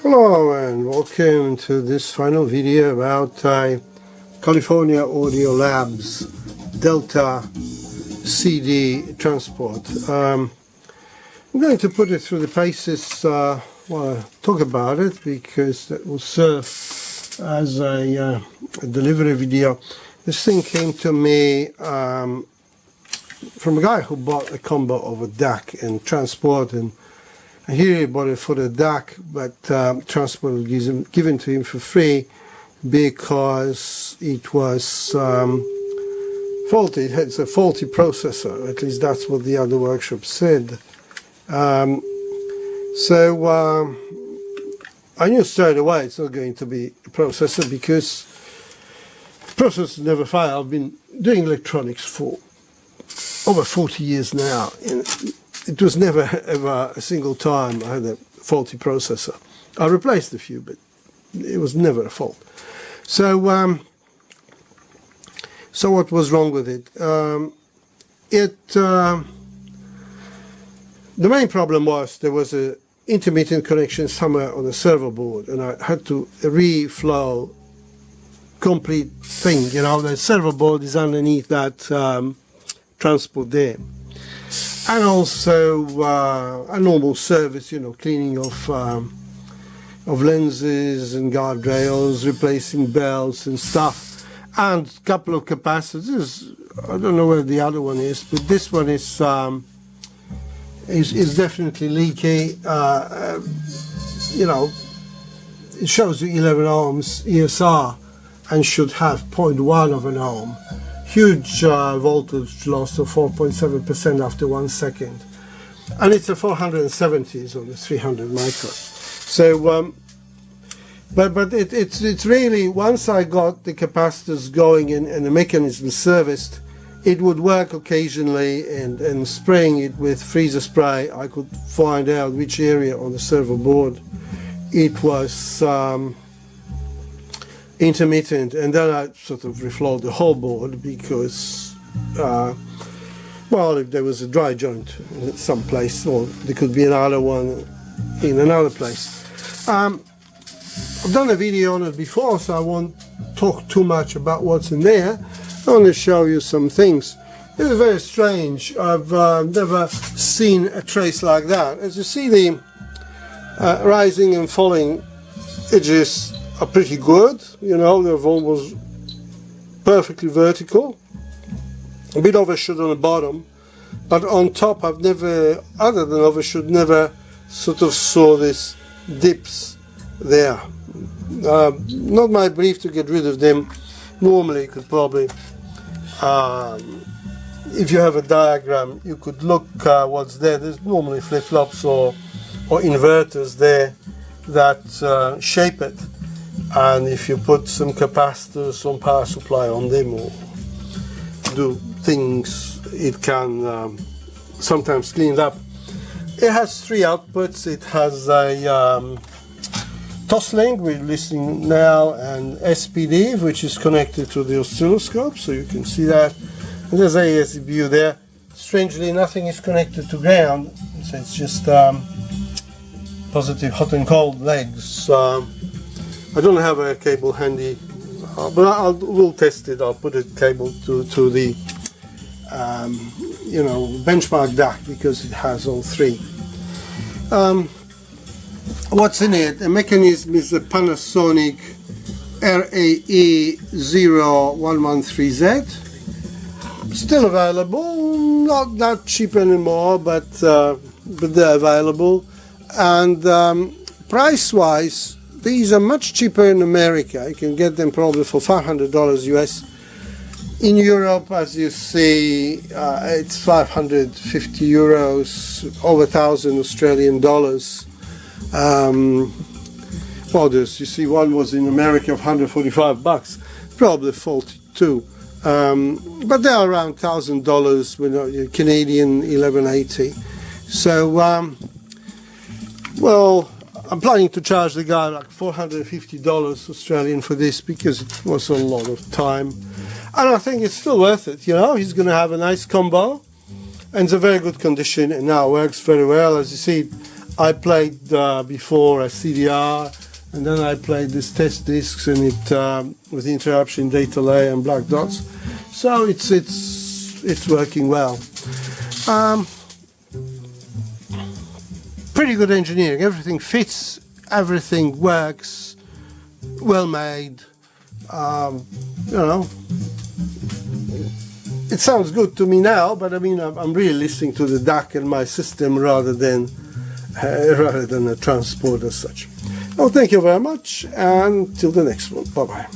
Hello and welcome to this final video about California Audio Labs Delta CD transport. I'm going to put it through the paces while I talk about it, because that will serve as a delivery video. This thing came to me from a guy who bought a combo of a DAC and transport, and here he bought it for the DAC, but transport was given to him for free because it was faulty. It had a faulty processor, at least that's what the other workshop said. So I knew straight away it's not going to be a processor, because processors never fail. I've been doing electronics for over 40 years now, and it was never ever a single time I had a faulty processor. I replaced a few, but it was never a fault. So what was wrong with it? The main problem was there was a intermittent connection somewhere on the servo board, and I had to reflow complete thing. You know, the servo board is underneath that transport there. And also a normal service, you know, cleaning of lenses and guardrails, replacing belts and stuff, and a couple of capacitors. I don't know where the other one is, but this one is definitely leaky. You know, it shows you 11 ohms ESR and should have 0.1 of an ohm. Huge voltage loss of 4.7% after 1 second, and it's a 470s on the 300 micro. So, but it's really, once I got the capacitors going and the mechanism serviced, it would work occasionally, and spraying it with freezer spray, I could find out which area on the servo board it was intermittent, and then I sort of reflowed the whole board, because well, if there was a dry joint in some place, or there could be another one in another place. I've done a video on it before, so I won't talk too much about what's in there. I want to show you some things. It is very strange. I've never seen a trace like that. As you see, the rising and falling edges are pretty good, you know, they're almost perfectly vertical. A bit overshoot on the bottom, but on top I've never, other than overshoot, never sort of saw these dips there. Not my brief to get rid of them. Normally you could probably, if you have a diagram, you could look what's there. There's normally flip-flops or inverters there that shape it. And if you put some capacitors, some power supply on them, or do things, it can sometimes clean it up. It has 3 outputs. It has a Toslink, we're listening now, and SPD, which is connected to the oscilloscope, so you can see that. And there's a ASBU there. Strangely, nothing is connected to ground, so it's just positive hot and cold legs. I don't have a cable handy, but we'll test it. I'll put a cable to the you know, benchmark DAC, because it has all 3. What's in it? The mechanism is a Panasonic RAE0113Z. Still available, not that cheap anymore, but they're available. And price-wise, these are much cheaper in America. You can get them probably for $500 US. In Europe, as you see, it's 550 euros, over 1,000 Australian dollars. Well, you see, one was in America of 145 bucks, probably faulty too. But they are around $1,000, with Canadian 1180. So, well, I'm planning to charge the guy like $450 Australian for this, because it was a lot of time, and I think it's still worth it. You know, he's going to have a nice combo, and it's a very good condition, and now works very well. As you see, I played before a CDR, and then I played these test discs, and it with interruption, data layer, and black dots. So it's working well. Pretty good engineering. Everything fits. Everything works. Well made. You know. It sounds good to me now, but I mean, I'm really listening to the DAC and my system rather than a transport as such. Oh, thank you very much, and till the next one. Bye bye.